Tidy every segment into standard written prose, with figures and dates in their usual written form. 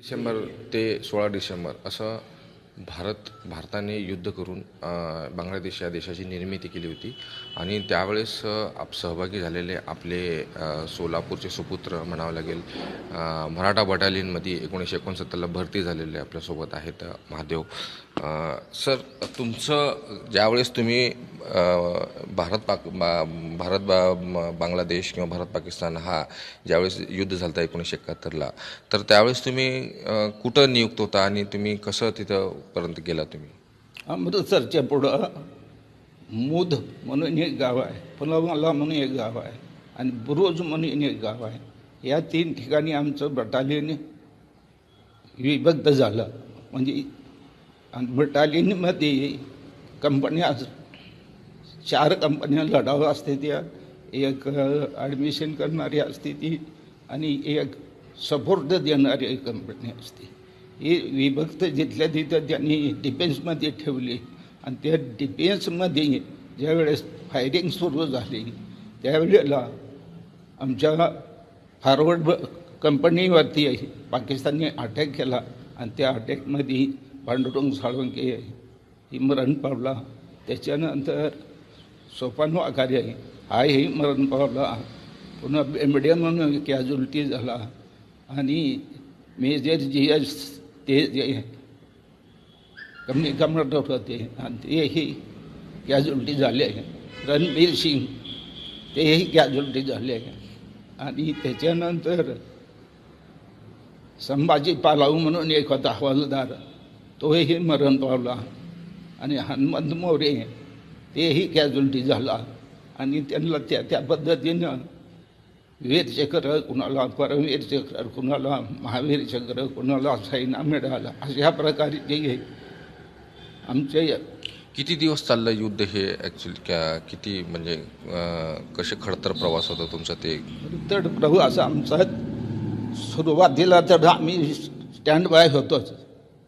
डिसेंबर ते 16 डिसेंबर असं भारताने युद्ध करून बांगलादेश या देशाची निर्मिती केली होती आणि त्यावेळेस सहभागी झालेले आपले सोलापूरचे सुपुत्र म्हणावं लागेल, मराठा बटालियनमध्ये 1969ला भरती झालेले आपल्यासोबत आहेत महादेव सर. तुमचं ज्यावेळेस तुम्ही बांगलादेश किंवा भारत पाकिस्तान हा ज्यावेळेस युद्ध झालं होतं 1971ला, तर त्यावेळेस तुम्ही कुठं नियुक्त होता आणि तुम्ही कसं तिथं पर्यंत गेला तुम्ही? अमृतसरच्या पुढं मुध म्हणून एक गाव आहे, फुलावाला म्हणून एक गाव आहे आणि बुरुज म्हणून एक गाव आहे. या 3 ठिकाणी आमचं बटालियन विभक्त झालं. म्हणजे बटालियनमध्ये कंपन्या 4 कंपन्या लढावं असते. त्या एक ॲडमिशन करणारी असते ती आणि एक सपोर्ट देणारी एक कंपनी असते. ही विभक्त जिथल्या तिथं त्यांनी डिफेन्समध्ये ठेवली आणि त्या डिफेन्समध्ये ज्यावेळेस फायरिंग सुरू झाली त्यावेळेला आमच्या फॉरवर्ड कंपनीवरती पाकिस्तानने अटॅक केला आणि त्या अटॅकमध्ये पांडुरंग साळुंके ही मरण पावला. त्याच्यानंतर सोपान वाघारे हाही मरण पावला. पुन्हा बेंबडे म्हणून कॅज्युलिटी झाला आणि मेजर GS ते जे कमी कमांडर होते आणि तेही कॅज्युलिटी झाले आहे. रणबीर सिंग तेही कॅज्युलिटी झाले आहे. आणि त्याच्यानंतर संभाजी पालाऊ म्हणून एक होता हवालदार, तोही मरण पावला. आणि हनुमंत मोरे तेही कॅज्युलिटी झाला. आणि त्यांना त्या पद्धतीनं वीरचक्र, कुणाला परमवीर चक्र, कुणाला महावीर चक्र, कुणाला सैना मिळाला. अशा प्रकारे जे आमचे किती दिवस चाललं युद्ध हे ॲक्च्युली? किती म्हणजे कसे खडतर प्रवास होता तुमचा? ते तर प्रवास आमचा सुरुवातीला तर आम्ही स्टँड बाय होतोच,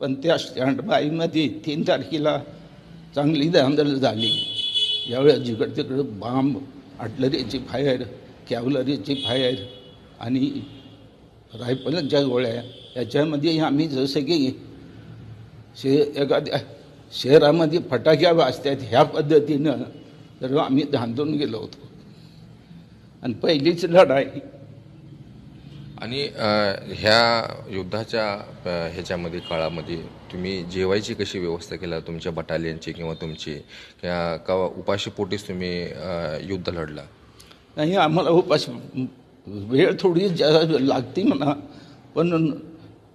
पण त्या स्टँड बायमध्ये 3 तारखेला चांगली धांदल झाली. यावेळेस जिकडं तिकडं बांब, आर्टिलरीची फायर, कॅव्हलरीची फायर आणि रायफलच्या गोळ्या, याच्यामध्ये आम्ही जसं की एखाद्या शहरामध्ये फटाक्या वाजतात ह्या पद्धतीनं तर आम्ही धांदून गेलो होतो. आणि पहिलीच लढाई. आणि ह्या युद्धाच्या ह्याच्यामध्ये काळामध्ये तुम्ही जेवायची कशी व्यवस्था केला तुमच्या बटालियनची किंवा तुमची, का उपाशीपोटीच तुम्ही युद्ध लढला? नाही, आम्हाला उपाशी वेळ थोडी लागते म्हणा, पण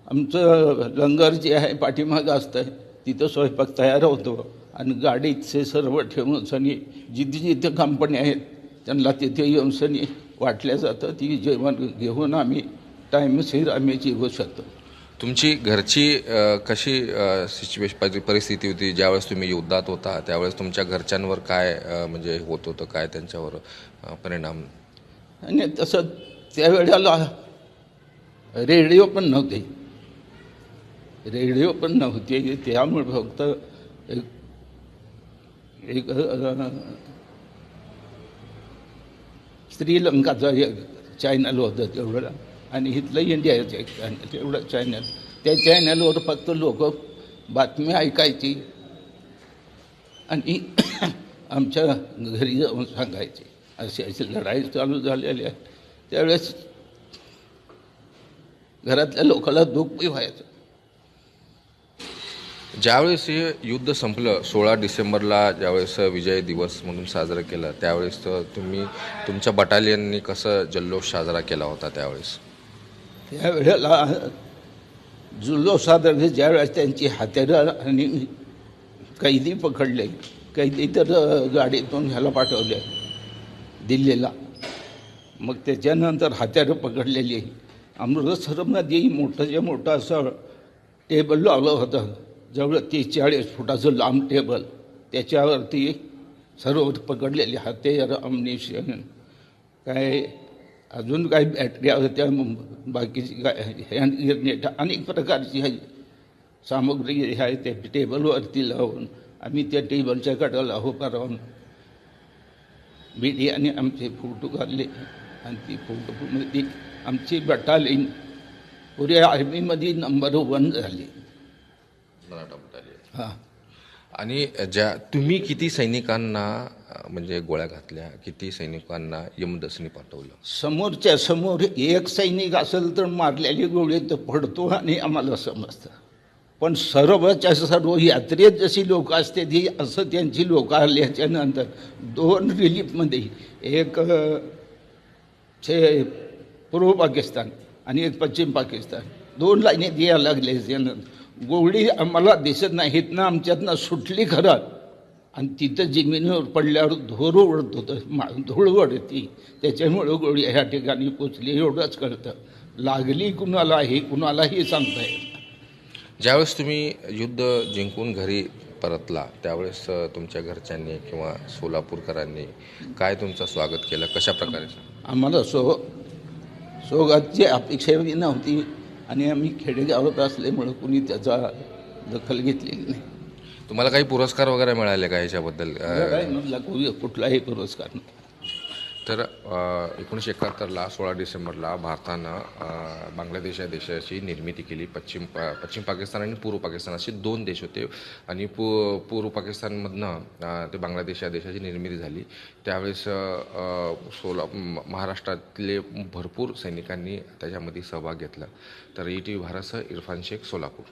आमचं लंगर जे आहे पाठीमागं असतं तिथं स्वयंपाक तयार होतो आणि गाडीचे सर्व ठेवून सनी जिथे जिथे कंपन्या आहेत त्यांना तिथे येऊन सनी वाटल्या जातं. ती जेवण घेऊन आम्ही टाईमशीर आम्ही जेवू शकतो. तुमची घरची कशी परिस्थिती होती ज्यावेळेस तुम्ही युद्धात होता? त्यावेळेस तुमच्या घरच्यांवर काय म्हणजे होत होतं, काय त्यांच्यावर परिणाम? आणि तसं त्यावेळेला रेडिओ पण नव्हते, त्यामुळे फक्त एक श्रीलंकाचं एक चॅनल होतं तेवढं आणि इथलं इंडियाचं एक चॅनल, तेवढं चॅनल. त्या चॅनलवर फक्त लोक बातम्या ऐकायची आणि आमच्या घरी जाऊन सांगायचे अशी अशी लढाई चालू झालेली आहे. त्यावेळेस घरातल्या लोकांना दुःख व्हायचं. ज्यावेळेस हे युद्ध संपलं 16 डिसेंबरला, ज्यावेळेस विजय दिवस म्हणून साजरा केला, त्यावेळेस तुम्ही तुमच्या बटालियननी कसं जल्लोष साजरा केला होता त्यावेळेस? त्यावेळेला जल्लोष साजरा ज्यावेळेस त्यांची हत्यारं आणि कैदी पकडले, कैदी तर गाडीतून ह्याला पाठवले दिल्लीला. मग त्याच्यानंतर हत्यारं पकडलेली. अमृतसरमध्ये मोठं असं टेबल लावलं होतं, जवळ 30-40 फुटाचं लांब टेबल. त्याच्यावरती सर्व पकडलेली हत्यार, अम्युनिशन, काय अजून काही बॅटऱ्या होत्या, बाकीची काय हँड ग्रेनेट, अनेक प्रकारची सामग्री आहे त्या टेबलवरती लावून आम्ही त्या टेबलच्या कडेला उभा राहून मीडियाने आमचे फोटो काढले आणि ती फोटोमध्ये आमची बटालियन पुऱ्या आर्मीमध्ये नंबर 1 झाले. मराठा बटालियन. हां, आणि तुम्ही किती सैनिकांना म्हणजे गोळ्या घातल्या, किती सैनिकांना यमदसनी पाठवलं? समोरच्या समोर एक सैनिक असेल तर मारलेली गोळी तर पडतो आणि आम्हाला समजतं. पण सर्वच्या सर्व यात्रेत जशी लोक असते ती असं त्यांची लोक आल्याच्यानंतर 2 रिलीफमध्ये एक पूर्व पाकिस्तान आणि एक पश्चिम पाकिस्तान 2 लाईनी द्यायला लागले. त्यानंतर गोळी आम्हाला दिसत नाहीत ना, आमच्यातनं सुटली खरं, आणि तिथं जमिनीवर पडल्यावर धूर उडत होतं, धूळ उडती, त्याच्यामुळं गोळी ह्या ठिकाणी पोचली एवढंच कळतं. लागली कुणाला हे कुणालाही सांगता येत. ज्यावेळेस तुम्ही युद्ध जिंकून घरी परतला त्यावेळेस तुमच्या घरच्यांनी किंवा सोलापूरकरांनी काय तुमचं स्वागत केलं, कशा प्रकारे? आम्हाला सोगातची अपेक्षा नव्हती आणि आम्ही खेडेगावात असल्यामुळं कुणी त्याचा दखल घेतलेली नाही. तुम्हाला काही पुरस्कार वगैरे मिळाले का याच्याबद्दल? मधला कुठलाही पुरस्कार नाही. तर 1971ला 16 डिसेंबरला भारतानं बांगलादेश या देशाची निर्मिती केली. पश्चिम पाकिस्तान आणि पूर्व पाकिस्तान असे 2 देश होते आणि पूर्व पाकिस्तानमधनं ते बांगलादेश या देशाची निर्मिती झाली. त्यावेळेस महाराष्ट्रातले भरपूर सैनिकांनी त्याच्यामध्ये सहभाग घेतला. तर ETV भारतसह इरफान शेख, सोलापूर.